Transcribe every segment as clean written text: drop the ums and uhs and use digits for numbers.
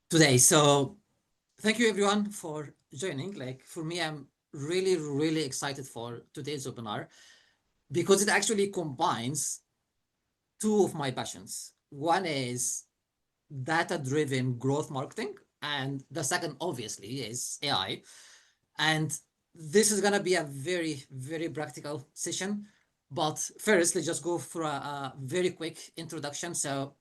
today. So thank you everyone for joining. Like for me, I'm really excited for today's webinar because it actually combines two of my passions. One is data-driven growth marketing, and the second obviously is AI. And this is gonna be a very practical session. But first, let's just go for a very quick introduction. So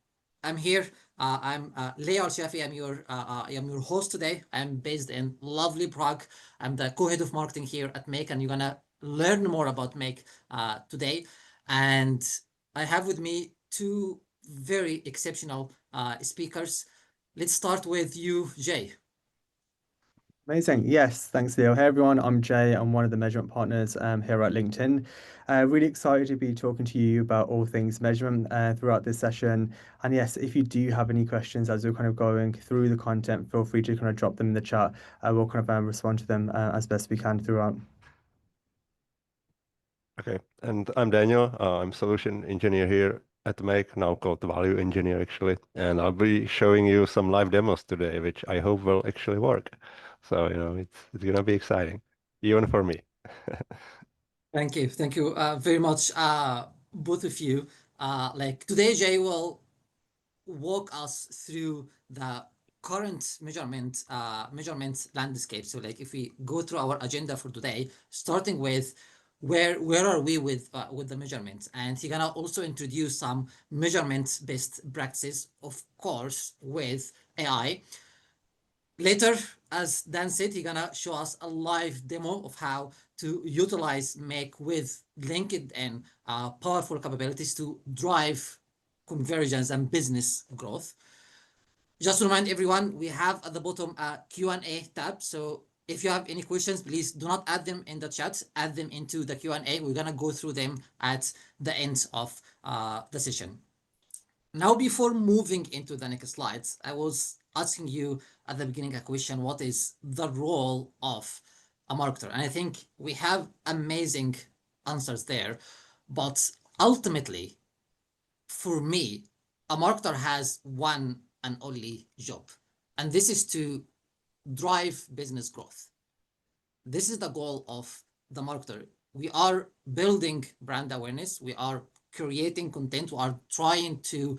I'm here. I'm Leo Al-Shafi. I am your host today. I'm based in lovely Prague. I'm the co-head of marketing here at Make, and you're gonna learn more about Make today. And I have with me two very exceptional speakers. Let's start with you, Jay. Amazing. Yes, thanks, Leo. Hey, everyone. I'm Jay. I'm one of the measurement partners here at LinkedIn. Really excited to be talking to you about all things measurement throughout this session. And yes, if you do have any questions as we're kind of going through the content, feel free to kind of drop them in the chat. We'll kind of respond to them as best we can throughout. Okay, and I'm Daniel. I'm solution engineer here at the Make, now called the value engineer actually. And I'll be showing you some live demos today, which I hope will actually work. So, it's gonna be exciting, even for me. Thank you very much, both of you. Like today, Jay will walk us through the current measurement landscape. So, like if we go through our agenda for today, starting with where are we with the measurements, and he's gonna also introduce some measurement best practices, of course, with AI. Later, as Dan said, he's gonna show us a live demo of how to utilize Make with LinkedIn powerful capabilities to drive conversions and business growth. Just to remind everyone, we have at the bottom a Q&A tab. So if you have any questions, please do not add them in the chat, add them into the Q&A. We're gonna go through them at the end of the session. Now, before moving into the next slides, I was asking you at the beginning a question: what is the role of a marketer? And I think we have amazing answers there. But ultimately, for me, a marketer has one and only job, and this is to drive business growth. This is the goal of the marketer. We are building brand awareness, we are creating content, we are trying to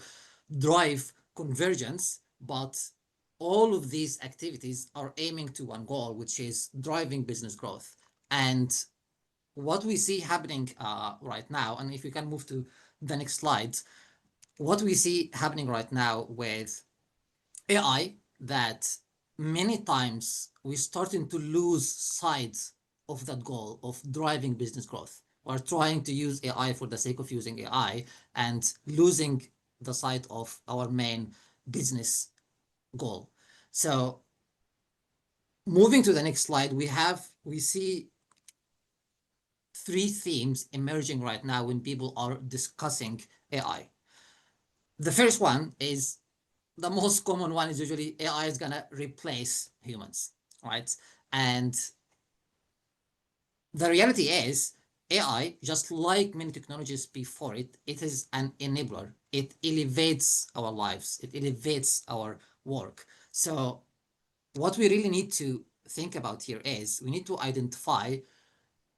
drive convergence, but all of these activities are aiming to one goal, which is driving business growth. And what we see happening right now, and if we can move to the next slide, what we see happening right now with AI, that many times we're starting to lose sight of that goal of driving business growth. We're trying to use AI for the sake of using AI and losing the sight of our main business goal. So moving to the next slide, we see three themes emerging right now when people are discussing AI. The first one is, the most common one is usually AI is gonna replace humans, right? And the reality is AI, just like many technologies before it, it is an enabler. It elevates our lives. It elevates our work. So what we really need to think about here is we need to identify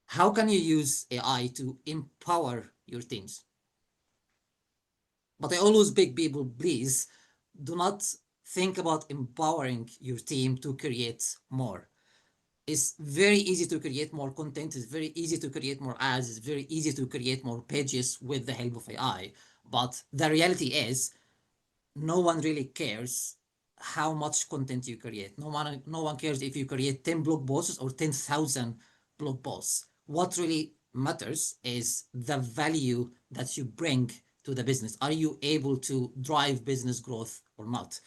how can you use AI to empower your teams. But I always beg people, please do not think about empowering your team to create more. It's very easy to create more content. It's very easy to create more ads. It's very easy to create more pages with the help of AI. But the reality is, no one really cares how much content you create. No one cares if you create 10 blog posts or 10,000 blog posts. What really matters is the value that you bring to the business. Are you able to drive business growth or not?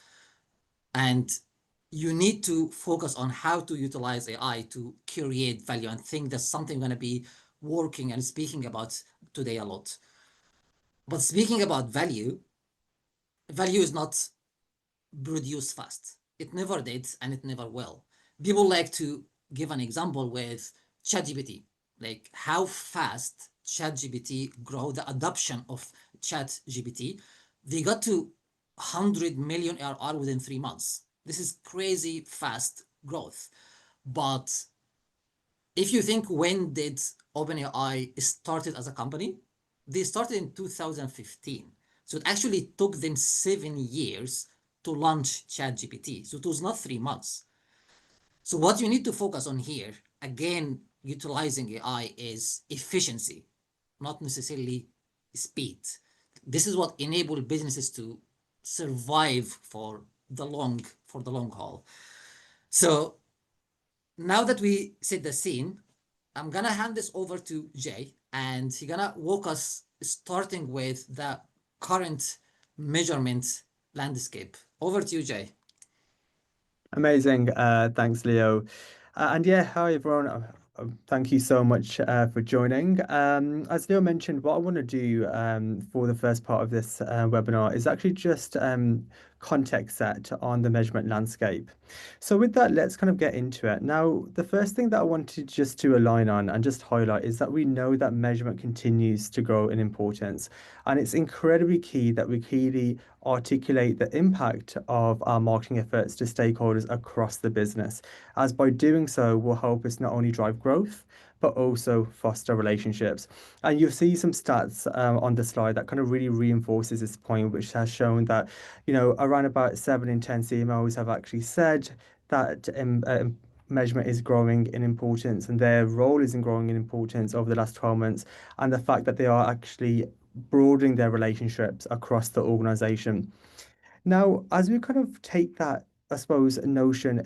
And you need to focus on how to utilize AI to create value, and think that's something we're going to be working and speaking about today a lot. But speaking about value, value is not produced fast. It never did, and it never will. People like to give an example with ChatGPT, like how fast ChatGPT grow, the adoption of ChatGPT. They got to 100 million ARR within 3 months. This is crazy fast growth. But if you think, when did OpenAI started as a company? They started in 2015. So it actually took them 7 years to launch ChatGPT. So it was not 3 months. So what you need to focus on here, again, utilizing AI, is efficiency, not necessarily speed. This is what enables businesses to survive for the long haul. So now that we set the scene, I'm gonna hand this over to Jay, and he's gonna walk us starting with the current measurement landscape. Over to you, Jay. Amazing. Thanks, Leo. And yeah, hi everyone. Thank you so much for joining. As Leo mentioned, what I want to do for the first part of this webinar is actually just context set on the measurement landscape. So with that, let's kind of get into it. Now, the first thing that I wanted just to align on and just highlight is that we know that measurement continues to grow in importance. And it's incredibly key that we clearly articulate the impact of our marketing efforts to stakeholders across the business, as by doing so will help us not only drive growth, but also foster relationships. And you'll see some stats on the slide that kind of really reinforces this point, which has shown that, around about 7 in 10 CMOs have actually said that measurement is growing in importance and their role is in growing in importance over the last 12 months. And the fact that they are actually broadening their relationships across the organization. Now, as we kind of take that, I suppose, notion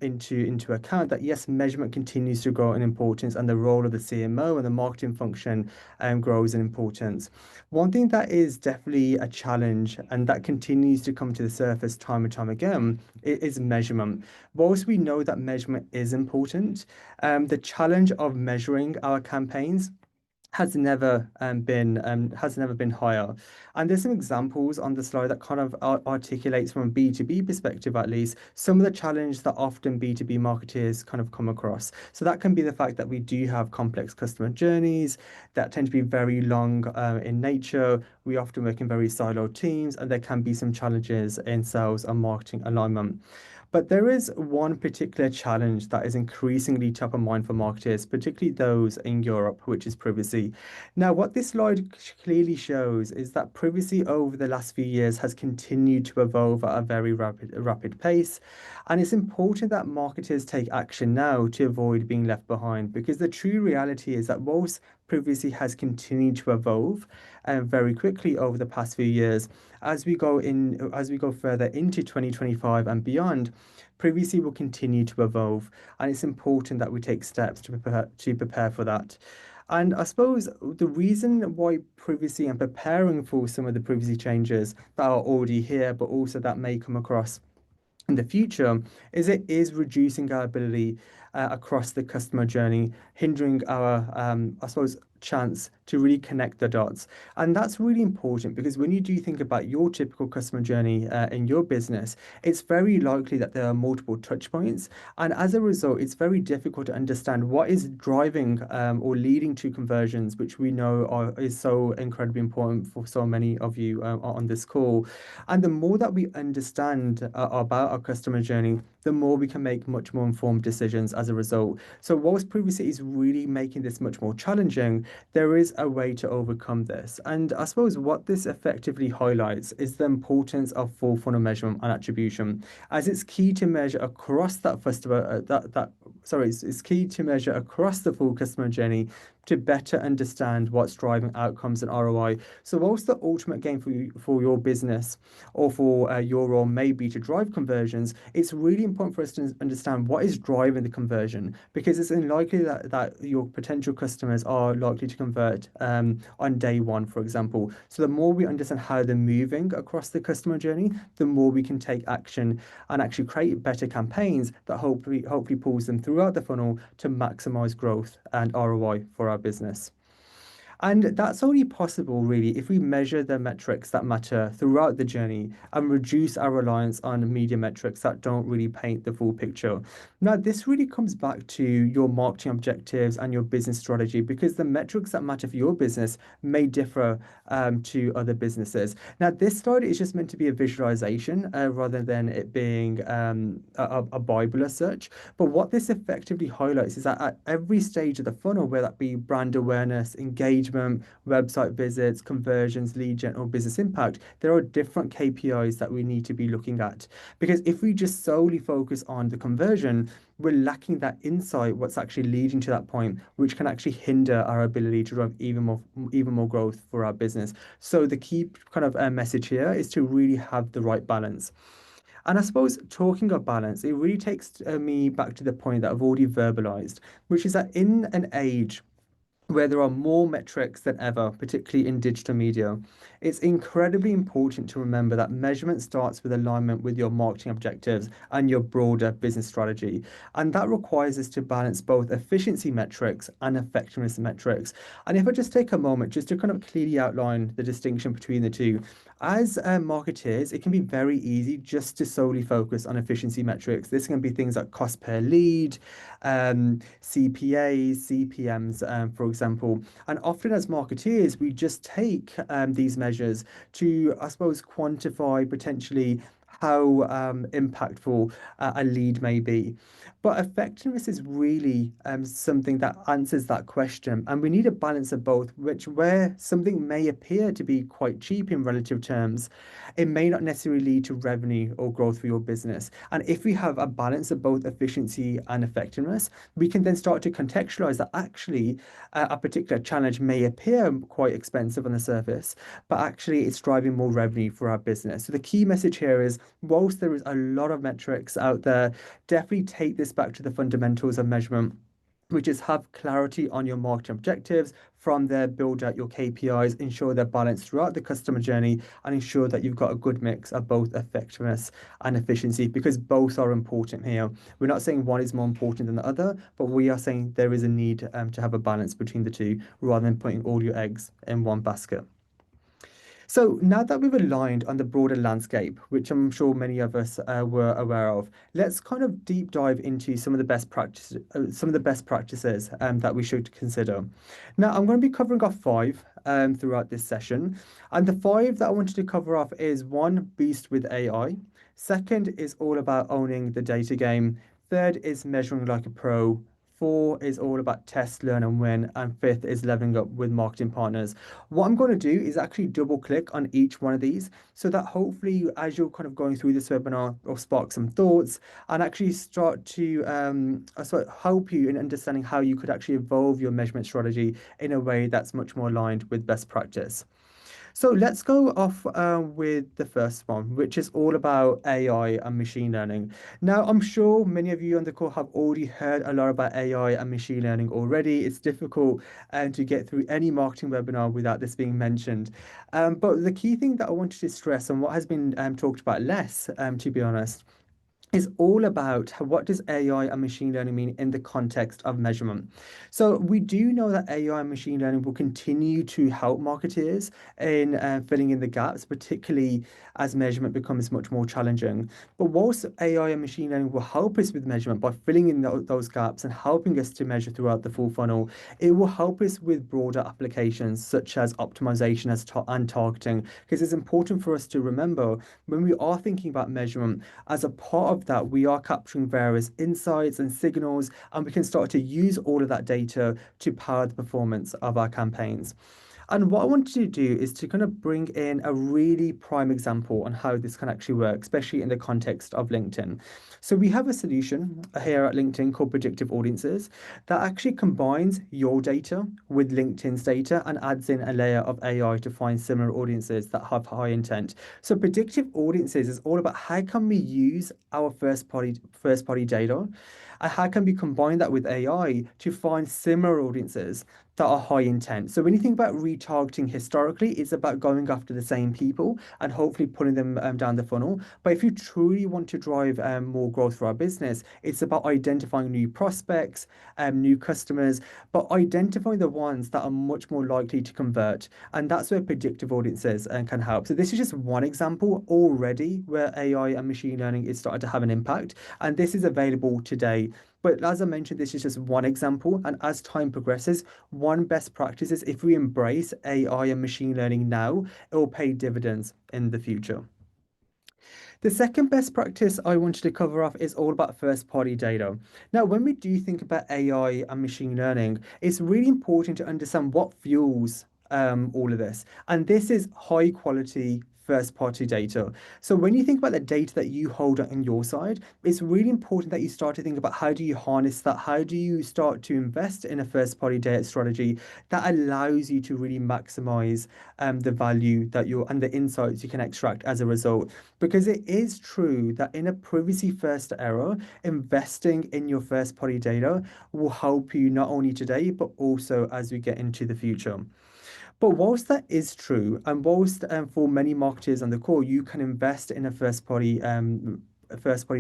into account, that yes, measurement continues to grow in importance and the role of the CMO and the marketing function grows in importance. One thing that is definitely a challenge and that continues to come to the surface time and time again is measurement. Whilst we know that measurement is important, the challenge of measuring our campaigns has never been higher. And there's some examples on the slide that kind of articulates from a B2B perspective, at least, some of the challenge that often B2B marketers kind of come across. So that can be the fact that we do have complex customer journeys that tend to be very long in nature. We often work in very siloed teams, and there can be some challenges in sales and marketing alignment. But there is one particular challenge that is increasingly top of mind for marketers, particularly those in Europe, which is privacy. Now, what this slide clearly shows is that privacy over the last few years has continued to evolve at a very rapid pace. And it's important that marketers take action now to avoid being left behind, because the true reality is that whilst privacy has continued to evolve very quickly over the past few years, as we go further into 2025 and beyond, privacy will continue to evolve, and it's important that we take steps to prepare for that. And I suppose the reason why privacy and preparing for some of the privacy changes that are already here, but also that may come across in the future, is it is reducing our ability across the customer journey, hindering our, I suppose, chance to really connect the dots. And that's really important, because when you do think about your typical customer journey in your business, it's very likely that there are multiple touch points. And as a result, it's very difficult to understand what is driving or leading to conversions, which we know is so incredibly important for so many of you on this call. And the more that we understand about our customer journey, the more we can make much more informed decisions as a result. So whilst privacy is really making this much more challenging, there is a way to overcome this. And I suppose what this effectively highlights is the importance of full funnel measurement and attribution, as it's key to measure across that customer it's key to measure across the full customer journey to better understand what's driving outcomes and ROI. So whilst the ultimate gain for your business or for your role may be to drive conversions, it's really important for us to understand what is driving the conversion, because it's unlikely that your potential customers are likely to convert on day one, for example. So the more we understand how they're moving across the customer journey, the more we can take action and actually create better campaigns that hopefully pulls them throughout the funnel to maximize growth and ROI for our business. And that's only possible, really, if we measure the metrics that matter throughout the journey and reduce our reliance on media metrics that don't really paint the full picture. Now, this really comes back to your marketing objectives and your business strategy because the metrics that matter for your business may differ to other businesses. Now, this slide is just meant to be a visualization rather than it being a Bible as such. But what this effectively highlights is that at every stage of the funnel, whether that be brand awareness, engagement, website visits, conversions, lead gen, or business impact, there are different KPIs that we need to be looking at. Because if we just solely focus on the conversion, we're lacking that insight, what's actually leading to that point, which can actually hinder our ability to drive even more growth for our business. So the key kind of message here is to really have the right balance. And I suppose talking of balance, it really takes me back to the point that I've already verbalized, which is that in an age where there are more metrics than ever, particularly in digital media, it's incredibly important to remember that measurement starts with alignment with your marketing objectives and your broader business strategy. And that requires us to balance both efficiency metrics and effectiveness metrics. And if I just take a moment just to kind of clearly outline the distinction between the two, as marketers, it can be very easy just to solely focus on efficiency metrics. This can be things like cost per lead, CPAs, CPMs, for example. And often as marketeers, we just take these measures to, I suppose, quantify potentially how impactful a lead may be. But effectiveness is really something that answers that question. And we need a balance of both, which where something may appear to be quite cheap in relative terms, it may not necessarily lead to revenue or growth for your business. And if we have a balance of both efficiency and effectiveness, we can then start to contextualize that actually a particular challenge may appear quite expensive on the surface, but actually it's driving more revenue for our business. So the key message here is, whilst there is a lot of metrics out there, definitely take this back to the fundamentals of measurement, which is have clarity on your marketing objectives. From there, build out your KPIs, ensure they're balanced throughout the customer journey, and ensure that you've got a good mix of both effectiveness and efficiency, because both are important here. We're not saying one is more important than the other, but we are saying there is a need to have a balance between the two rather than putting all your eggs in one basket. So now that we've aligned on the broader landscape, which I'm sure many of us were aware of, let's kind of deep dive into some of the best practices that we should consider. Now, I'm going to be covering off five throughout this session, and the five that I wanted to cover off is one, beast with AI. Second is all about owning the data game. Third is measuring like a pro. Four is all about test, learn, and win. And fifth is leveling up with marketing partners. What I'm going to do is actually double click on each one of these so that hopefully, as you're kind of going through this webinar, will spark some thoughts and actually start to sort of help you in understanding how you could actually evolve your measurement strategy in a way that's much more aligned with best practice. So let's go off with the first one, which is all about AI and machine learning. Now, I'm sure many of you on the call have already heard a lot about AI and machine learning already. It's difficult to get through any marketing webinar without this being mentioned. But the key thing that I wanted to stress and what has been talked about less, to be honest, is all about what does AI and machine learning mean in the context of measurement. So we do know that AI and machine learning will continue to help marketeers in filling in the gaps, particularly as measurement becomes much more challenging. But whilst AI and machine learning will help us with measurement by filling in those gaps and helping us to measure throughout the full funnel, it will help us with broader applications such as optimization and targeting, because it's important for us to remember when we are thinking about measurement, as a part of that, we are capturing various insights and signals, and we can start to use all of that data to power the performance of our campaigns. And what I wanted to do is to kind of bring in a really prime example on how this can actually work, especially in the context of LinkedIn. So we have a solution here at LinkedIn called Predictive Audiences that actually combines your data with LinkedIn's data and adds in a layer of AI to find similar audiences that have high intent. So Predictive Audiences is all about how can we use our first party data And how can we combine that with AI to find similar audiences that are high intent? So when you think about retargeting historically, it's about going after the same people and hopefully pulling them down the funnel. But if you truly want to drive more growth for our business, it's about identifying new prospects, new customers, but identifying the ones that are much more likely to convert. And that's where predictive audiences can help. So this is just one example already where AI and machine learning is starting to have an impact. And this is available today. But as I mentioned, this is just one example. And as time progresses, one best practice is if we embrace AI and machine learning now, it will pay dividends in the future. The second best practice I wanted to cover off is all about first party data. Now, when we do think about AI and machine learning, it's really important to understand what fuels all of this. And this is high quality first party data. So when you think about the data that you hold on your side, it's really important that you start to think about how do you harness that? How do you start to invest in a first party data strategy that allows you to really maximize the value that you're and the insights you can extract as a result? Because it is true that in a privacy first era, investing in your first party data will help you not only today, but also as we get into the future. But whilst that is true, and whilst for many marketers on the call, you can invest in a first party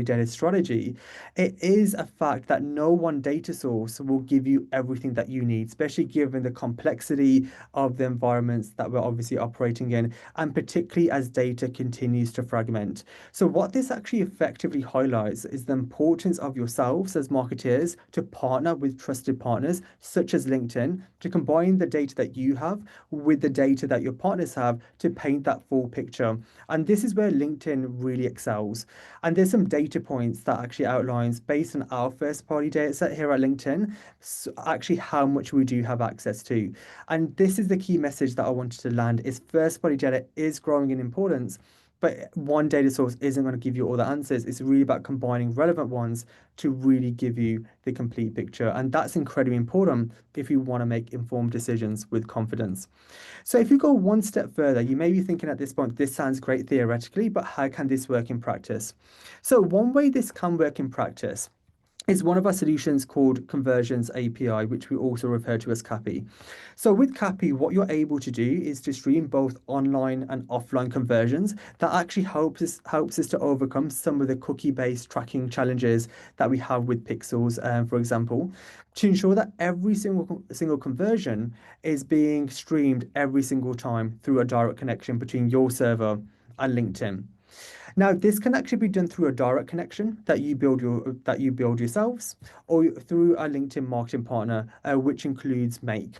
data strategy, it is a fact that no one data source will give you everything that you need, especially given the complexity of the environments that we're obviously operating in, and particularly as data continues to fragment. So what this actually effectively highlights is the importance of yourselves as marketeers to partner with trusted partners such as LinkedIn to combine the data that you have with the data that your partners have to paint that full picture. And this is where LinkedIn really excels. And there's some data points that actually outlines based on our first party data set here at LinkedIn, actually how much we do have access to. And this is the key message that I wanted to land is first party data is growing in importance, but one data source isn't going to give you all the answers. It's really about combining relevant ones to really give you the complete picture. And that's incredibly important if you want to make informed decisions with confidence. So if you go one step further, you may be thinking at this point, this sounds great theoretically, but how can this work in practice? So one way this can work in practice is one of our solutions called Conversions API, which we also refer to as CAPI. So with CAPI, what you're able to do is to stream both online and offline conversions. That actually helps us to overcome some of the cookie-based tracking challenges that we have with pixels, for example, to ensure that every single conversion is being streamed every single time through a direct connection between your server and LinkedIn. Now, this can actually be done through a direct connection that you build yourselves, or through a LinkedIn marketing partner, which includes Make.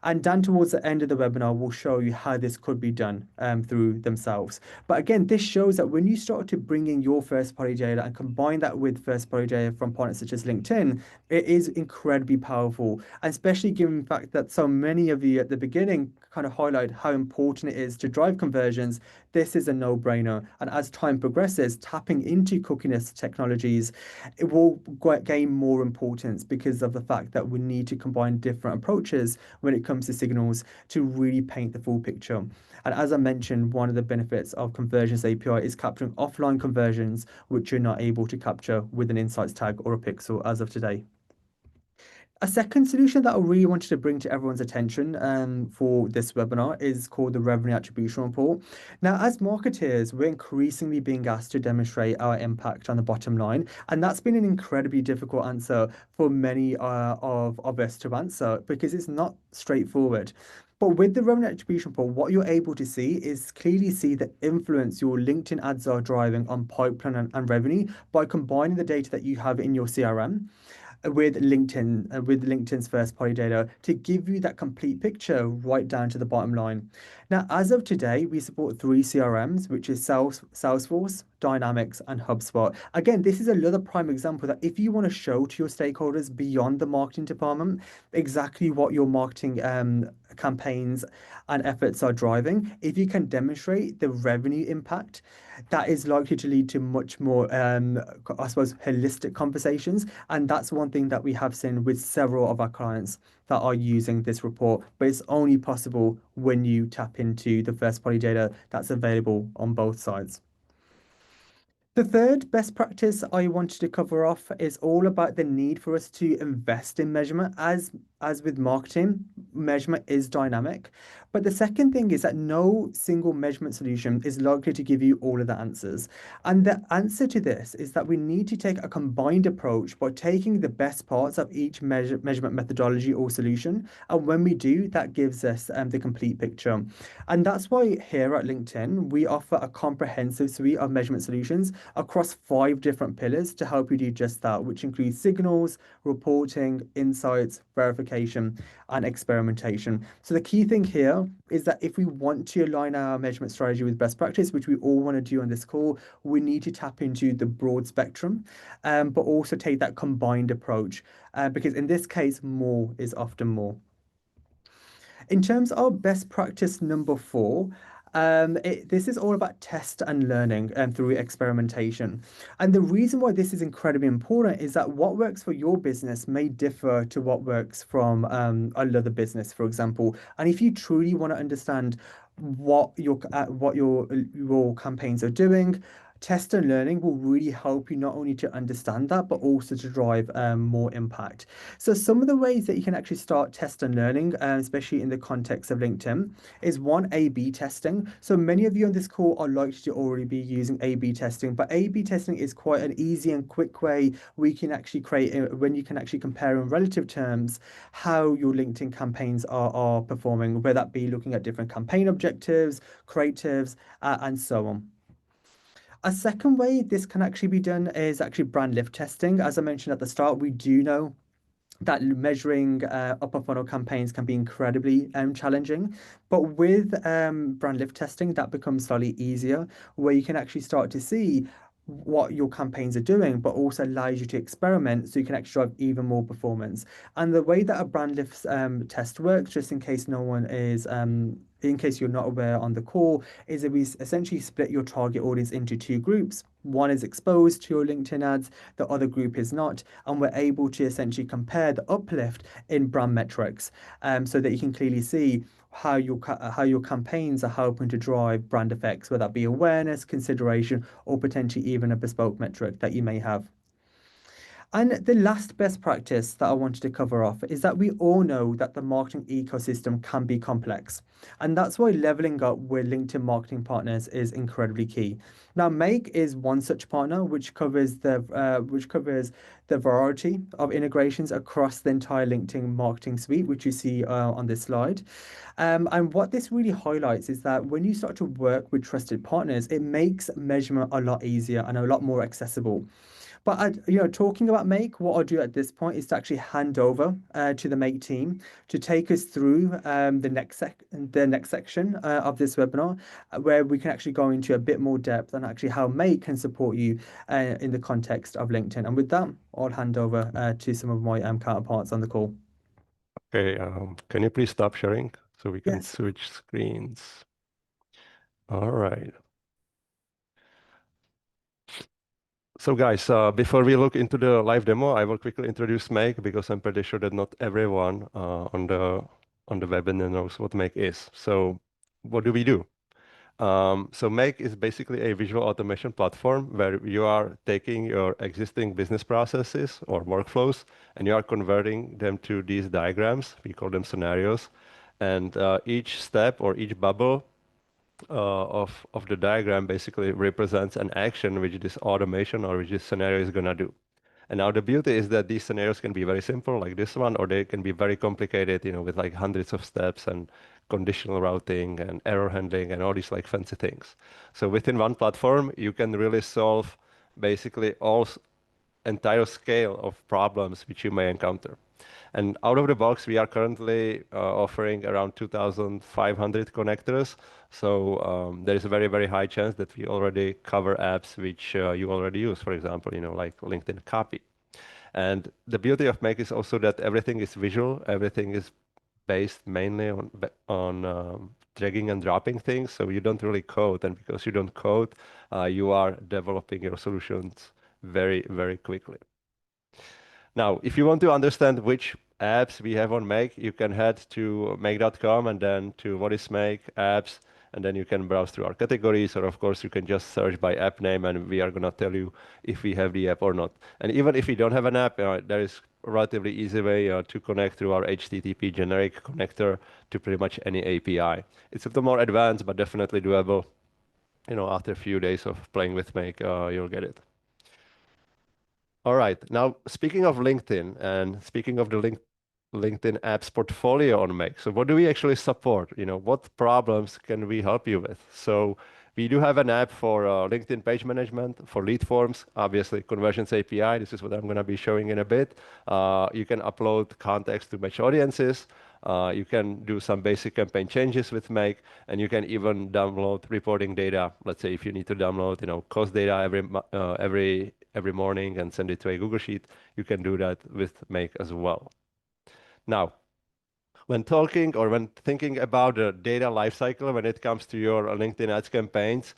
And Dan, towards the end of the webinar, will show you how this could be done through themselves. But again, this shows that when you start to bring in your first party data and combine that with first party data from partners such as LinkedIn, it is incredibly powerful. And especially given the fact that so many of you at the beginning kind of highlight how important it is to drive conversions, this is a no-brainer. And as time progresses, tapping into cookieless technologies, it will gain more importance because of the fact that we need to combine different approaches when it comes to signals to really paint the full picture. And as I mentioned, one of the benefits of Conversions API is capturing offline conversions, which you're not able to capture with an insights tag or a pixel as of today. A second solution that I really wanted to bring to everyone's attention for this webinar is called the Revenue Attribution Report. Now, as marketers, we're increasingly being asked to demonstrate our impact on the bottom line, and that's been an incredibly difficult answer for many of us to answer because it's not straightforward. But with the revenue attribution report, what you're able to see is clearly see the influence your LinkedIn ads are driving on pipeline and revenue by combining the data that you have in your CRM with LinkedIn's first party data to give you that complete picture right down to the bottom line. Now, as of today, we support 3 CRMs, which is Salesforce, Dynamics, and HubSpot. Again, this is another prime example that if you want to show to your stakeholders beyond the marketing department exactly what your marketing campaigns and efforts are driving, if you can demonstrate the revenue impact, that is likely to lead to much more, I suppose, holistic conversations. And that's one thing that we have seen with several of our clients that are using this report. But it's only possible when you tap into the first party data that's available on both sides. The third best practice I wanted to cover off is all about the need for us to invest in measurement. As with marketing, measurement is dynamic. But the second thing is that no single measurement solution is likely to give you all of the answers. And the answer to this is that we need to take a combined approach by taking the best parts of each measurement methodology or solution. And when we do, that gives us the complete picture. And that's why here at LinkedIn, we offer a comprehensive suite of measurement solutions across 5 different pillars to help you do just that, which includes signals, reporting, insights, verification, and experimentation. So the key thing here is that if we want to align our measurement strategy with best practice, which we all want to do on this call, we need to tap into the broad spectrum, but also take that combined approach, because in this case, more is often more. In terms of best practice number 4, this is all about test and learning through experimentation. And the reason why this is incredibly important is that what works for your business may differ to what works from another business, for example. And if you truly want to understand what your campaigns are doing, test and learning will really help you not only to understand that, but also to drive more impact. So some of the ways that you can actually start test and learning, especially in the context of LinkedIn, is one, A/B testing. So many of you on this call are likely to already be using A/B testing, but A/B testing is quite an easy and quick way we can actually when you can actually compare in relative terms how your LinkedIn campaigns are performing, whether that be looking at different campaign objectives, creatives, and so on. A second way this can actually be done is actually brand lift testing. As I mentioned at the start, we do know that measuring upper funnel campaigns can be incredibly challenging. But with brand lift testing, that becomes slightly easier, where you can actually start to see what your campaigns are doing, but also allows you to experiment so you can actually drive even more performance. And the way that a brand lift test works, just in case no one is in case you're not aware on the call, is that we essentially split your target audience into 2 groups. One is exposed to your LinkedIn ads, the other group is not, and we're able to essentially compare the uplift in brand metrics, so that you can clearly see how your campaigns are helping to drive brand effects, whether that be awareness, consideration, or potentially even a bespoke metric that you may have. And the last best practice that I wanted to cover off is that we all know that the marketing ecosystem can be complex. And that's why leveling up with LinkedIn marketing partners is incredibly key. Now, Make is one such partner which covers the variety of integrations across the entire LinkedIn marketing suite, which you see on this slide. And what this really highlights is that when you start to work with trusted partners, it makes measurement a lot easier and a lot more accessible. But talking about Make, what I'll do at this point is to actually hand over to the Make team to take us through the next section of this webinar, where we can actually go into a bit more depth on actually how Make can support you in the context of LinkedIn. And with that, I'll hand over to some of my counterparts on the call. Okay, can you please stop sharing so we can Yes. switch screens? All right. So guys, before we look into the live demo, I will quickly introduce Make because I'm pretty sure that not everyone on the webinar knows what Make is. So what do we do? So Make is basically a visual automation platform where you are taking your existing business processes or workflows and you are converting them to these diagrams. We call them scenarios. And each step or each bubble of the diagram basically represents an action which this automation or which this scenario is gonna do. And now the beauty is that these scenarios can be very simple, like this one, or they can be very complicated, with like hundreds of steps and conditional routing and error handling and all these like fancy things. So within one platform, you can really solve basically all entire scale of problems which you may encounter. And out of the box, we are currently offering around 2,500 connectors. So there is a very, very high chance that we already cover apps which you already use, for example, like LinkedIn Copy. And the beauty of Make is also that everything is visual, everything is based mainly on dragging and dropping things. So you don't really code, and because you don't code, you are developing your solutions very, very quickly. Now, if you want to understand which apps we have on Make, you can head to make.com and then to what is Make, apps, and then you can browse through our categories, or of course you can just search by app name, and we are gonna tell you if we have the app or not. And even if we don't have an app, there is a relatively easy way to connect through our HTTP generic connector to pretty much any API. It's a little more advanced, but definitely doable. After a few days of playing with Make, you'll get it. All right. Now, speaking of LinkedIn and speaking of the LinkedIn apps portfolio on Make, so what do we actually support? What problems can we help you with? So we do have an app for LinkedIn page management, for lead forms, obviously conversions API. This is what I'm going to be showing in a bit. You can upload context to match audiences. You can do some basic campaign changes with Make, and you can even download reporting data. Let's say if you need to download, cost data every morning and send it to a Google Sheet, you can do that with Make as well. Now, when talking or when thinking about the data lifecycle when it comes to your LinkedIn ads campaigns,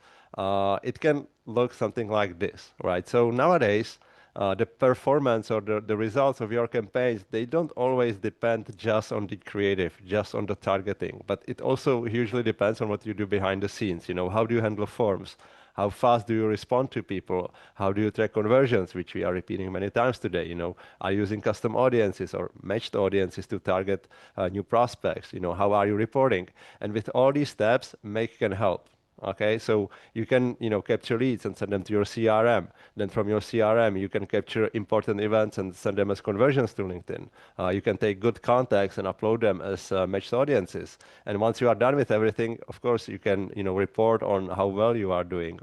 it can look something like this, right? So nowadays, the performance or the results of your campaigns, they don't always depend just on the creative, just on the targeting, but it also hugely depends on what you do behind the scenes. How do you handle forms? How fast do you respond to people? How do you track conversions, which we are repeating many times today? Are you using custom audiences or matched audiences to target new prospects? How are you reporting? And with all these steps, Make can help. Okay, so you can capture leads and send them to your CRM. Then from your CRM, you can capture important events and send them as conversions to LinkedIn. You can take good contacts and upload them as matched audiences. And once you are done with everything, of course, you can report on how well you are doing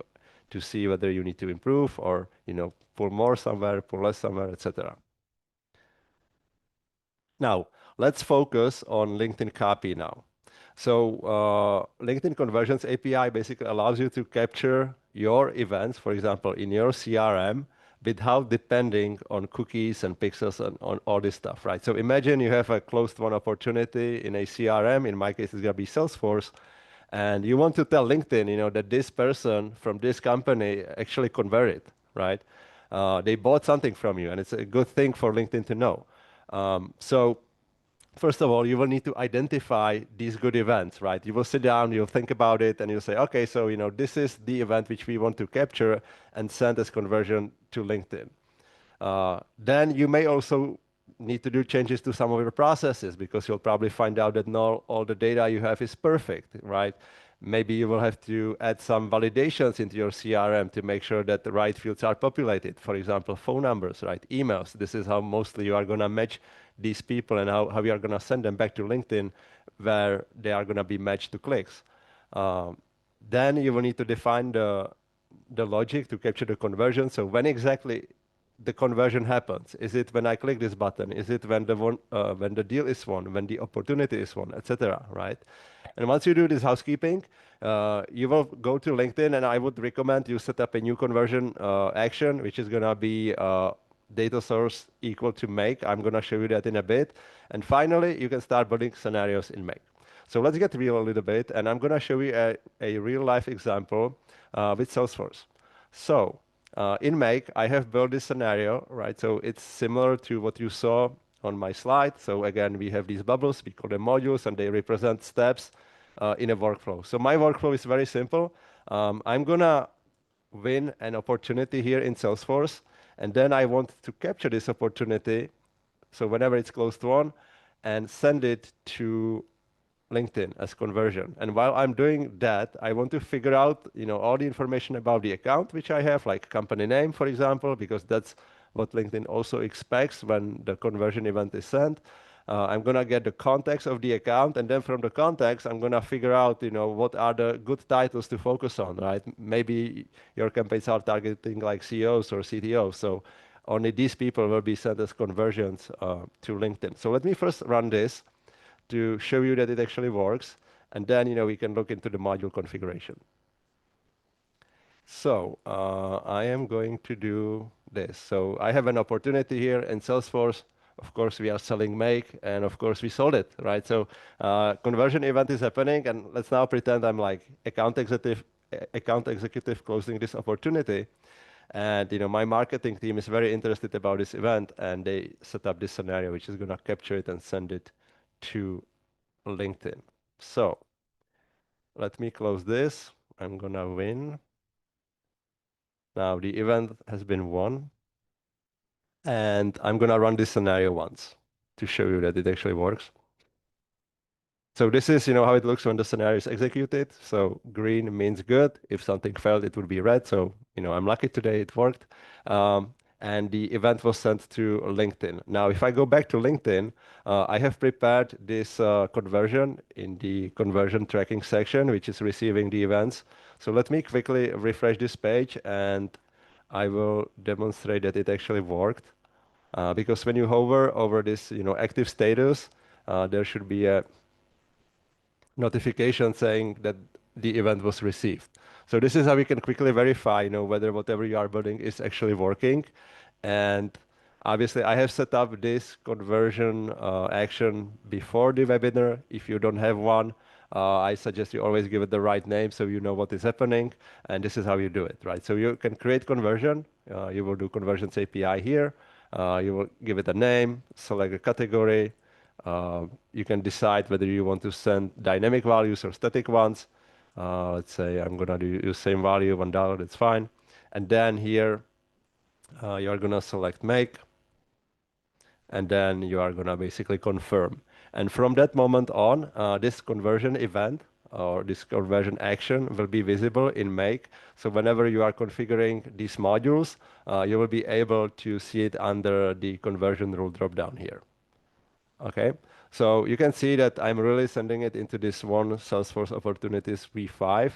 to see whether you need to improve or pull more somewhere, pull less somewhere, etc. Now, let's focus on LinkedIn copy now. So LinkedIn Conversions API basically allows you to capture your events, for example, in your CRM, without depending on cookies and pixels and on all this stuff, right? So imagine you have a closed-won opportunity in a CRM. In my case, it's gonna be Salesforce, and you want to tell LinkedIn, that this person from this company actually converted, right? They bought something from you, and it's a good thing for LinkedIn to know. So first of all, you will need to identify these good events, right? You will sit down, you'll think about it, and you'll say, okay, so this is the event which we want to capture and send as conversion to LinkedIn. Then you may also need to do changes to some of your processes because you'll probably find out that not all the data you have is perfect, right? Maybe you will have to add some validations into your CRM to make sure that the right fields are populated. For example, phone numbers, right? Emails. This is how mostly you are going to match these people and how you are going to send them back to LinkedIn where they are going to be matched to clicks. Then you will need to define the logic to capture the conversion. So when exactly the conversion happens? Is it when I click this button? Is it when the deal is won, when the opportunity is won, etc. Right? And once you do this housekeeping, you will go to LinkedIn, and I would recommend you set up a new conversion action, which is gonna be data source equal to Make. I'm gonna show you that in a bit. And finally, you can start building scenarios in Make. So let's get real a little bit, and I'm gonna show you a real life example with Salesforce. So in Make, I have built this scenario, right? So it's similar to what you saw on my slide. So again, we have these bubbles, we call them modules, and they represent steps in a workflow. So my workflow is very simple. I'm gonna win an opportunity here in Salesforce, and then I want to capture this opportunity. So whenever it's closed won, and send it to LinkedIn as conversion. And while I'm doing that, I want to figure out, all the information about the account which I have, like company name, for example, because that's what LinkedIn also expects when the conversion event is sent. I'm gonna get the context of the account, and then from the context, I'm gonna figure out, what are the good titles to focus on, right? Maybe your campaigns are targeting like CEOs or CTOs, so only these people will be sent as conversions to LinkedIn. So let me first run this to show you that it actually works, and then we can look into the module configuration. So I am going to do this. So I have an opportunity here in Salesforce. Of course, we are selling Make, and of course, we sold it, right? So conversion event is happening, and let's now pretend I'm like account executive closing this opportunity. And my marketing team is very interested about this event, and they set up this scenario, which is going to capture it and send it to LinkedIn. So let me close this. I'm gonna win. Now the event has been won. And I'm gonna run this scenario once to show you that it actually works. So this is, how it looks when the scenario is executed. So green means good. If something failed, it would be red. So, I'm lucky today it worked. And the event was sent to LinkedIn. Now, if I go back to LinkedIn, I have prepared this conversion in the conversion tracking section, which is receiving the events. So let me quickly refresh this page and I will demonstrate that it actually worked. Because when you hover over this, active status, there should be a notification saying that the event was received. So this is how we can quickly verify, whether whatever you are building is actually working. And obviously, I have set up this conversion action before the webinar. If you don't have one, I suggest you always give it the right name so you know what is happening. And this is how you do it, right? So you can create conversion. You will do conversions API here. You will give it a name, select a category, you can decide whether you want to send dynamic values or static ones. Let's say I'm gonna use same value, $1, that's fine. And then here, you are gonna select make, and then you are gonna basically confirm. And from that moment on, this conversion event or this conversion action will be visible in make. So whenever you are configuring these modules, you will be able to see it under the conversion rule dropdown here. Okay, so you can see that I'm really sending it into this one Salesforce Opportunities V5,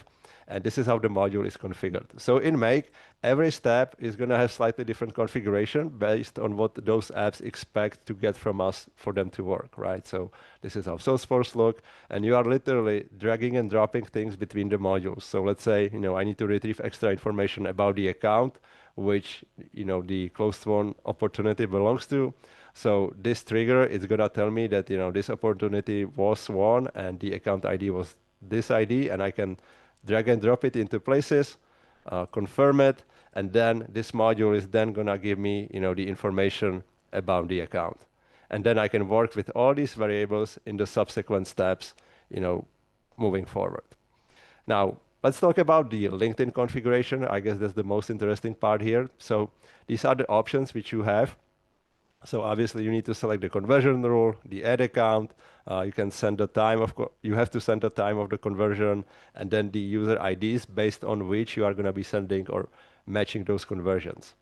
and this is how the module is configured. So in Make, every step is going to have slightly different configuration based on what those apps expect to get from us for them to work, right? So this is how Salesforce look, and you are literally dragging and dropping things between the modules. So let's say, I need to retrieve extra information about the account, which, the closed won opportunity belongs to. So this trigger is gonna tell me that this opportunity was won and the account ID was this ID, and I can drag and drop it into places, confirm it, and then this module is then gonna give me the information about the account, and then I can work with all these variables in the subsequent steps, moving forward. Now let's talk about the LinkedIn configuration. I guess that's the most interesting part here. So these are the options which you have. So obviously you need to select the conversion rule, the add account. You can send the time you have to send the time of the conversion, and then the user IDs based on which you are going to be sending or matching those conversions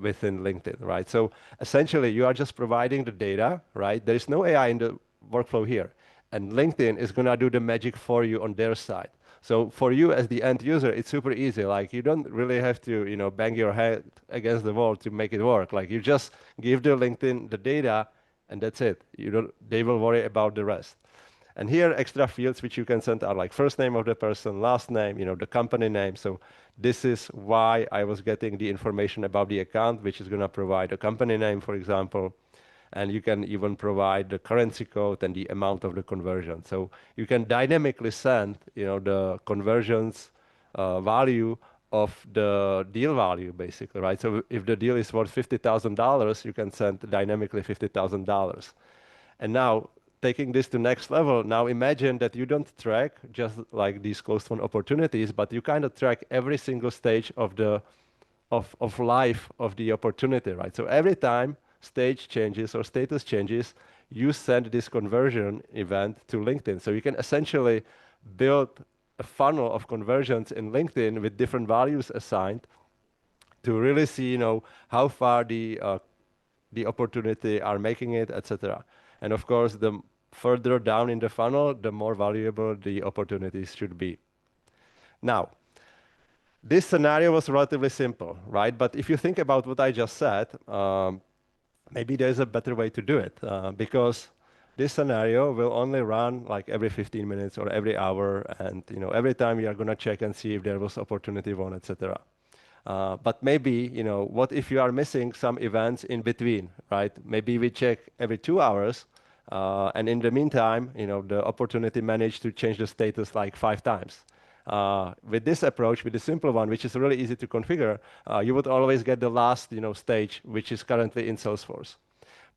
within LinkedIn, right? So essentially you are just providing the data, right? There is no AI in the workflow here, and LinkedIn is going to do the magic for you on their side. So for you as the end user, it's super easy. Like you don't really have to, bang your head against the wall to make it work. Like you just give the LinkedIn the data and that's it. They will worry about the rest. And here extra fields which you can send are like first name of the person, last name, the company name. So this is why I was getting the information about the account, which is going to provide a company name, for example. And you can even provide the currency code and the amount of the conversion. So you can dynamically send, the conversions value of the deal value, basically, right? So if the deal is worth $50,000, you can send dynamically $50,000. And now taking this to next level, now imagine that you don't track just like these closed won opportunities, but you kind of track every single stage of the of life of the opportunity, right? So every time stage changes or status changes, you send this conversion event to LinkedIn. So you can essentially build a funnel of conversions in LinkedIn with different values assigned to really see, how far the opportunity are making it, etc. And of course, the further down in the funnel, the more valuable the opportunities should be. Now, this scenario was relatively simple, right? But if you think about what I just said, maybe there's a better way to do it, because this scenario will only run like every 15 minutes or every hour, and every time you are going to check and see if there was opportunity one, etc. But maybe, what if you are missing some events in between, right? Maybe we check every 2 hours, and in the meantime, the opportunity managed to change the status like 5 times. With this approach, with the simple one, which is really easy to configure, you would always get the last, stage, which is currently in Salesforce.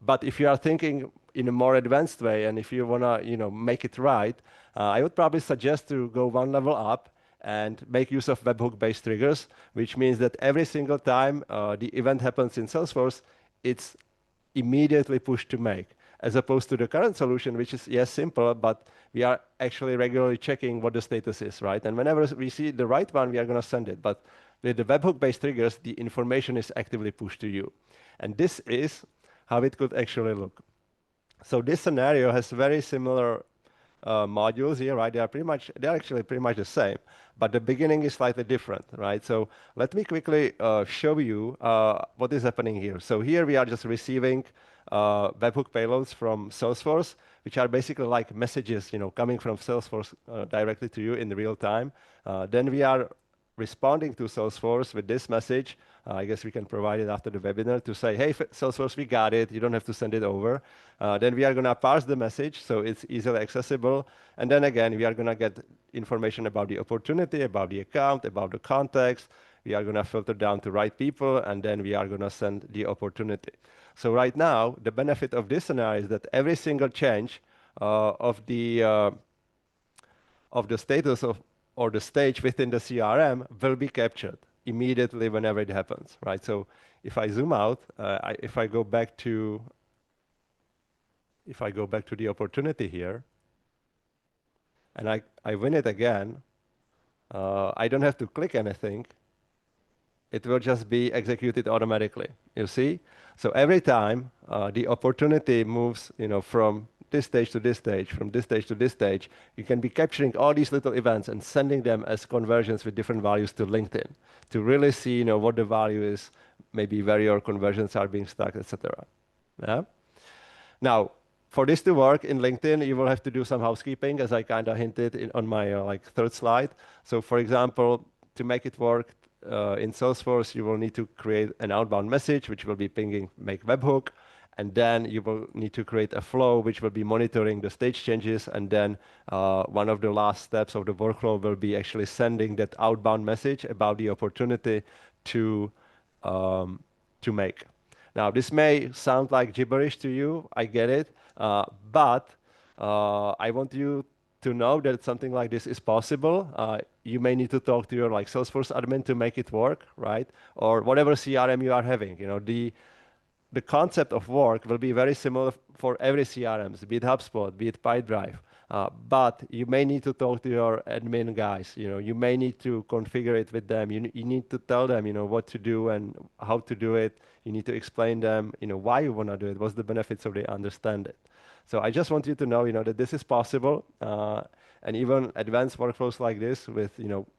But if you are thinking in a more advanced way, and if you wanna, make it right, I would probably suggest to go one level up and make use of webhook-based triggers, which means that every single time the event happens in Salesforce, it's immediately pushed to make, as opposed to the current solution, which is, yes, simple, but we are actually regularly checking what the status is, right? And whenever we see the right one, we are going to send it. But with the webhook-based triggers, the information is actively pushed to you. And this is how it could actually look. So this scenario has very similar modules here, right? They're actually pretty much the same, but the beginning is slightly different, right? So let me quickly show you what is happening here. So here we are just receiving webhook payloads from Salesforce, which are basically like messages, coming from Salesforce directly to you in real time. Then we are responding to Salesforce with this message. I guess we can provide it after the webinar to say, hey, Salesforce, we got it. You don't have to send it over. Then we are going to parse the message so it's easily accessible. And then again, we are going to get information about the opportunity, about the account, about the context. We are going to filter down to right people, and then we are going to send the opportunity. So right now, the benefit of this scenario is that every single change of the status of or the stage within the CRM will be captured immediately whenever it happens, right? So if I zoom out, if I go back to the opportunity here, and I win it again, I don't have to click anything. It will just be executed automatically. You see? So every time the opportunity moves, from this stage to this stage, from this stage to this stage, you can be capturing all these little events and sending them as conversions with different values to LinkedIn to really see, what the value is, maybe where your conversions are being stuck, etc. Yeah. Now, for this to work in LinkedIn, you will have to do some housekeeping, as I kind of hinted on my third slide. So, for example, to make it work in Salesforce, you will need to create an outbound message, which will be pinging make webhook, and then you will need to create a flow, which will be monitoring the stage changes, and then one of the last steps of the workflow will be actually sending that outbound message about the opportunity to make. Now, this may sound like gibberish to you, I get it, but I want you to know that something like this is possible. You may need to talk to your Salesforce admin to make it work, right? Or whatever CRM you are having. The concept of work will be very similar for every CRM, be it HubSpot, be it Pipedrive. But you may need to talk to your admin guys. You may need to configure it with them. You need to tell them, what to do and how to do it. You need to explain them, why you want to do it, what's the benefits, so they understand it. So I just want you to know, that this is possible, and even advanced workflows like this with,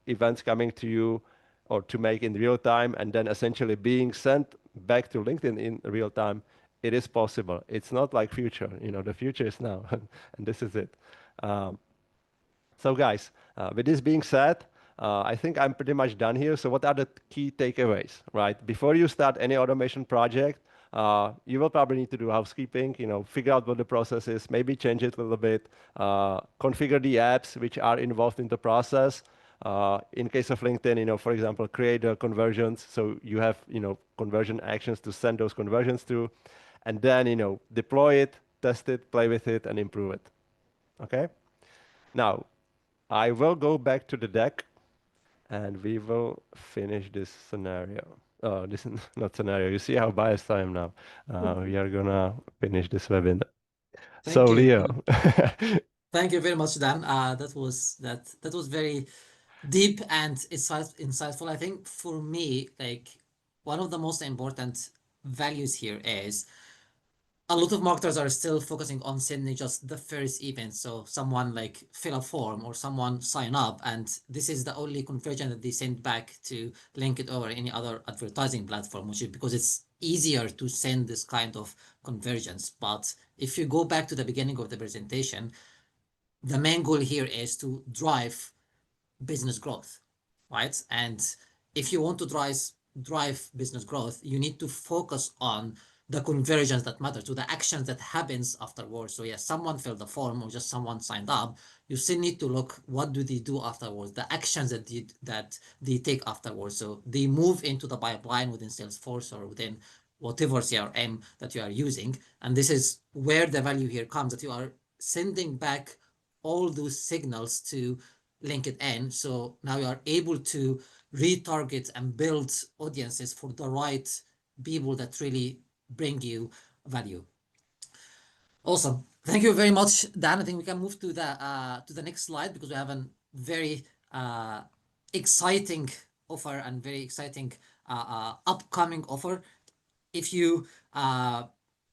events coming to you or to make in real time and then essentially being sent back to LinkedIn in real time, it is possible. It's not like future, the future is now, and this is it. Um, so guys, with this being said, I think I'm pretty much done here. So what are the key takeaways, right? Before you start any automation project, you will probably need to do housekeeping, figure out what the process is, maybe change it a little bit, configure the apps which are involved in the process. In case of LinkedIn, for example, create conversions. So you have, conversion actions to send those conversions to, and then, deploy it, test it, play with it, and improve it. Okay. Now, I will go back to the deck and we will finish this scenario. Oh, this is not scenario. You see how biased I am now. We are gonna finish this webinar. So, Thank you. Leo. Thank you very much, Dan. That was very deep and insightful. I think for me, like one of the most important values here is a lot of marketers are still focusing on sending just the first event. So someone like fill a form or someone sign up, and this is the only conversion that they send back to LinkedIn or any other advertising platform, which is because it's easier to send this kind of conversions. But if you go back to the beginning of the presentation, the main goal here is to drive business growth, right? And if you want to drive business growth, you need to focus on the conversions that matter, to the actions that happens afterwards. So yes, someone filled the form or just someone signed up. You still need to look what do they do afterwards, the actions that they take afterwards. So they move into the pipeline within Salesforce or within whatever CRM that you are using. And this is where the value here comes, that you are sending back all those signals to LinkedIn. So now you are able to retarget and build audiences for the right people that really bring you value. Awesome. Thank you very much, Dan. I think we can move to the next slide because we have a very exciting offer and very exciting upcoming offer. If you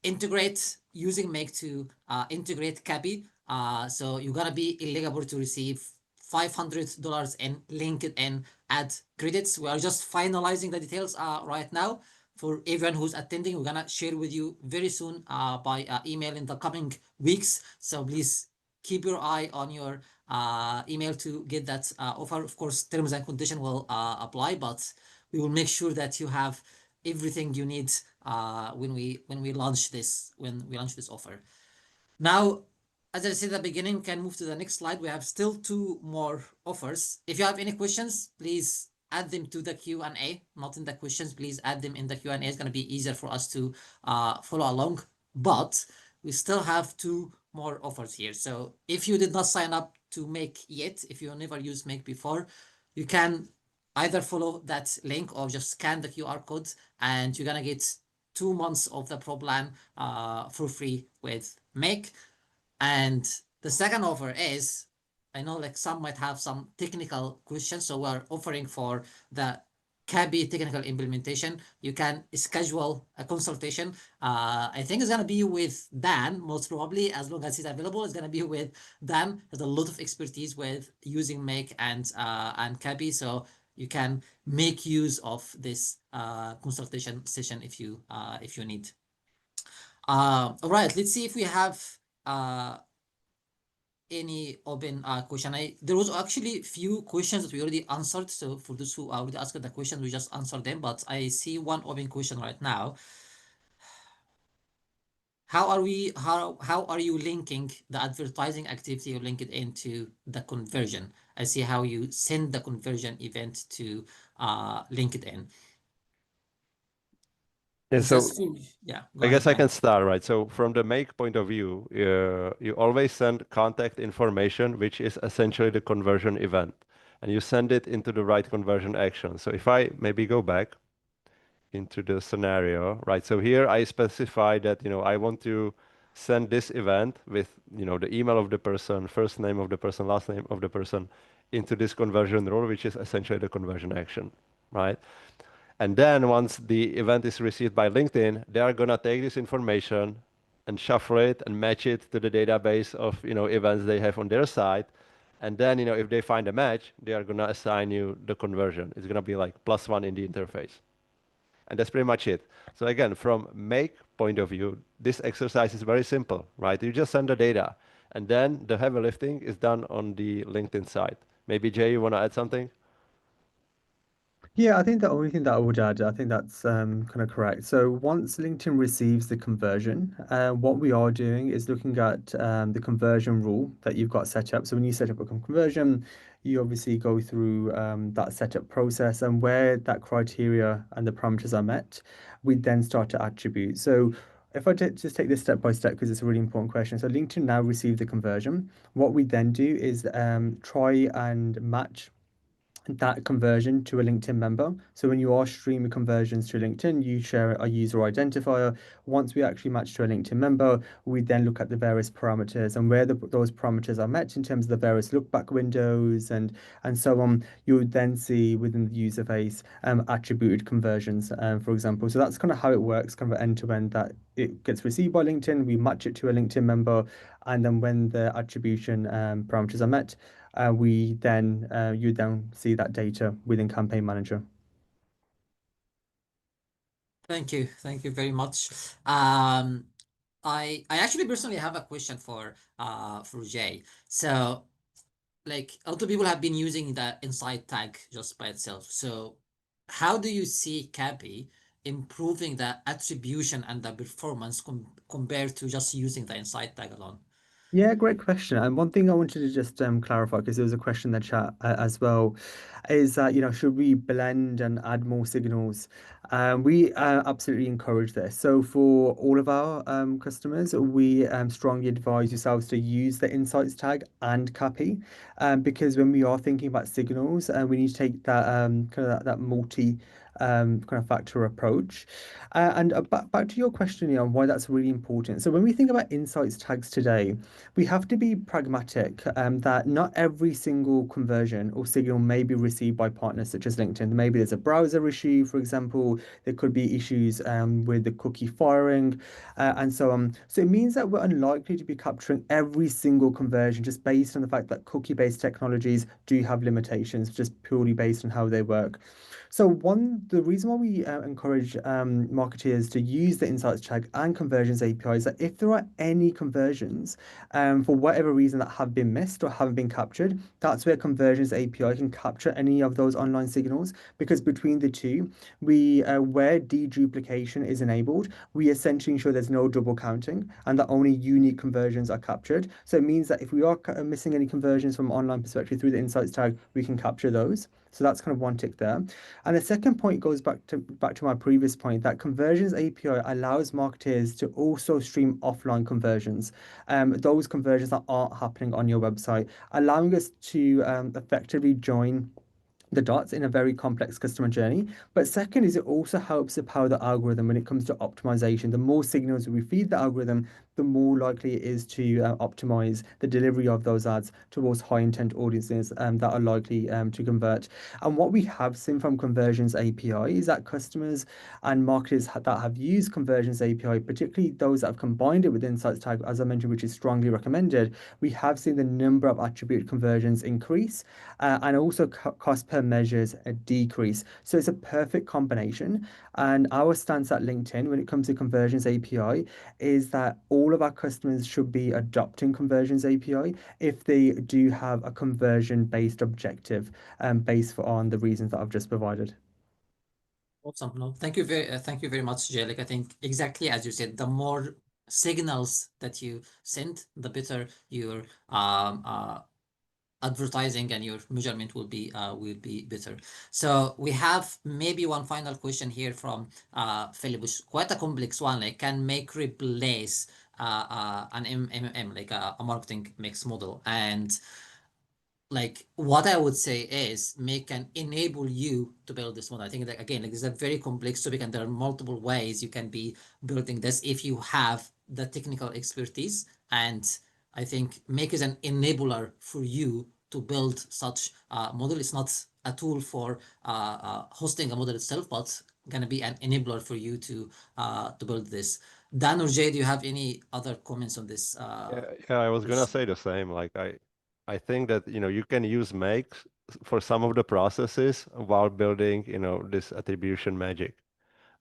integrate using Make to integrate Cappy, so you're gonna be eligible to receive $500 in LinkedIn ad credits. We are just finalizing the details right now. For everyone who's attending, we're gonna share with you very soon by email in the coming weeks. So please keep your eye on your email to get that offer. Of course, terms and condition will apply, but we will make sure that you have everything you need when we launch this offer. Now, as I said at the beginning, we can move to the next slide. We have still two more offers. If you have any questions, please add them to the Q&A, not in the questions. Please add them in the Q&A. It's going to be easier for us to follow along. But we still have two more offers here. So if you did not sign up to Make yet, if you never used Make before, you can either follow that link or just scan the QR code, and you're going to get 2 months of the Pro plan for free with Make. And the second offer is, I know like some might have some technical questions, so we're offering for the Cabby technical implementation. You can schedule a consultation. I think it's gonna be with Dan, most probably, as long as he's available. It's gonna be with Dan. Has a lot of expertise with using Make and Cabby, so you can make use of this consultation session if you need. All right, let's see if we have any open question. There was actually few questions that we already answered. So for those who already asked the questions, we just answered them. But I see one open question right now. How are you linking the advertising activity of LinkedIn to the conversion? I see how you send the conversion event to LinkedIn. And This so is yeah. Go I ahead, guess I Dan. can start, right? So from the Make point of view, you always send contact information, which is essentially the conversion event, and you send it into the right conversion action. So if I maybe go back into the scenario, right? So here I specify that, I want to send this event with, the email of the person, first name of the person, last name of the person into this conversion rule, which is essentially the conversion action, right? And then once the event is received by LinkedIn, they are gonna take this information and shuffle it and match it to the database of, events they have on their side. And then, if they find a match, they are gonna assign you the conversion. It's gonna be like +1 in the interface. And that's pretty much it. So again, from Make point of view, this exercise is very simple, right? You just send the data, and then the heavy lifting is done on the LinkedIn side. Maybe Jay, you want to add something? Yeah, I think the only thing that I would add, I think that's kind of correct. So once LinkedIn receives the conversion, what we are doing is looking at the conversion rule that you've got set up. So when you set up a conversion, you obviously go through that setup process, and where that criteria and the parameters are met, we then start to attribute. So if I just take this step by step, because it's a really important question. So LinkedIn now receive the conversion. What we then do is try and match that conversion to a LinkedIn member. So when you are streaming conversions to LinkedIn, you share a user identifier. Once we actually match to a LinkedIn member, we then look at the various parameters, and where those parameters are met in terms of the various lookback windows and so on, you would then see within the user base attributed conversions, for example. So that's kind of how it works, kind of end to end, that it gets received by LinkedIn, we match it to a LinkedIn member, and then when the attribution parameters are met, you then see that data within Campaign Manager. Thank you very much. I actually personally have a question for Jay. So like a lot of people have been using the inside tag just by itself. So how do you see Cappy improving the attribution and the performance compared to just using the inside tag alone? Yeah, great question. And one thing I wanted to just clarify, because there was a question in the chat as well, is that, should we blend and add more signals? We absolutely encourage this. So for all of our customers, we strongly advise yourselves to use the insights tag and CAPI, because when we are thinking about signals, we need to take that kind of that multi kind of factor approach. And back to your question, on why that's really important. So when we think about insights tags today, we have to be pragmatic, that not every single conversion or signal may be received by partners such as LinkedIn. Maybe there's a browser issue, for example. There could be issues with the cookie firing, and so on. So it means that we're unlikely to be capturing every single conversion just based on the fact that cookie-based technologies do have limitations, just purely based on how they work. So the reason why we encourage marketeers to use the Insights tag and Conversions API is that if there are any conversions, for whatever reason that have been missed or haven't been captured, that's where Conversions API can capture any of those online signals. Because between the two, where deduplication is enabled, we essentially ensure there's no double counting and that only unique conversions are captured. So it means that if we are missing any conversions from online perspective through the Insights tag, we can capture those. So that's kind of one tick there. And the second point goes back to my previous point that Conversions API allows marketers to also stream offline conversions, those conversions that aren't happening on your website, allowing us to effectively join the dots in a very complex customer journey. But second is it also helps to power the algorithm when it comes to optimization. The more signals we feed the algorithm, the more likely it is to optimize the delivery of those ads towards high intent audiences that are likely to convert. And what we have seen from Conversions API is that customers and marketers that have used Conversions API, particularly those that have combined it with Insights Tag, as I mentioned, which is strongly recommended, we have seen the number of attribute conversions increase, and also cost per measures a decrease. So it's a perfect combination. And our stance at LinkedIn when it comes to Conversions API is that all of our customers should be adopting Conversions API if they do have a conversion based objective, based on the reasons that I've just provided. Awesome. No, thank you very much, Jay. Like, I think exactly as you said, the more signals that you send, the better your advertising and your measurement will be better. So we have maybe one final question here from Philip, which is quite a complex one. Like, can make replace an MMM, like a marketing mix model? And like what I would say is make can enable you to build this model. I think that again, like this is a very complex topic, and there are multiple ways you can be building this if you have the technical expertise. And I think make is an enabler for you to build such a model. It's not a tool for hosting a model itself, but gonna be an enabler for you to build this. Dan or Jay, do you have any other comments on this? Yeah, I was gonna say the same. Like I think that you can use makes for some of the processes while building this attribution magic.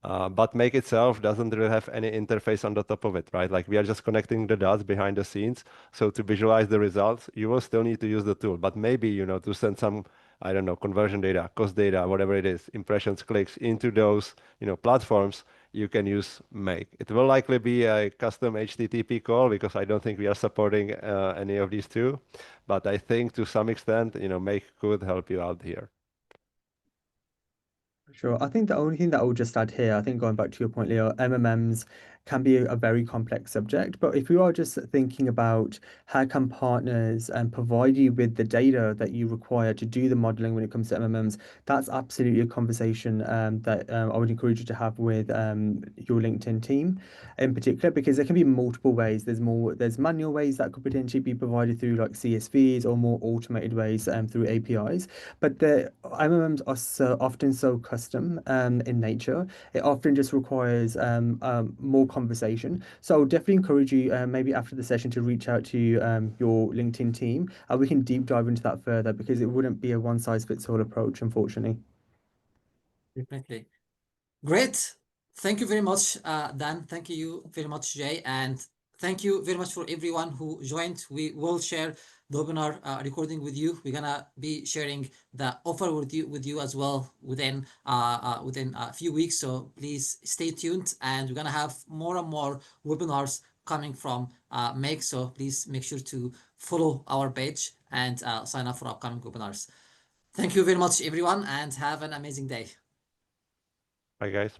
But make itself doesn't really have any interface on the top of it, right? Like we are just connecting the dots behind the scenes. So to visualize the results, you will still need to use the tool. But maybe, to send some, I don't know, conversion data, cost data, whatever it is, impressions, clicks into those, platforms, you can use make. It will likely be a custom HTTP call because I don't think we are supporting any of these two. But I think to some extent, make could help you out here. Sure. I think the only thing that I would just add here, I think going back to your point, Leo, MMMs can be a very complex subject. But if you are just thinking about how can partners provide you with the data that you require to do the modeling when it comes to MMMs, that's absolutely a conversation that I would encourage you to have with your LinkedIn team in particular, because there can be multiple ways. There's manual ways that could potentially be provided through like CSVs or more automated ways through APIs. But the MMMs are often so custom in nature. It often just requires more conversation. So I'll definitely encourage you maybe after the session to reach out to your LinkedIn team. We can deep dive into that further because it wouldn't be a one size fits all approach, unfortunately. Definitely. Great. Thank you very much, Dan. Thank you very much, Jay. And thank you very much for everyone who joined. We will share the webinar recording with you. We're gonna be sharing the offer with you as well within a few weeks. So please stay tuned, and we're gonna have more and more webinars coming from Make. So please make sure to follow our page and sign up for upcoming webinars. Thank you very much, everyone, and have an amazing day. Bye, guys.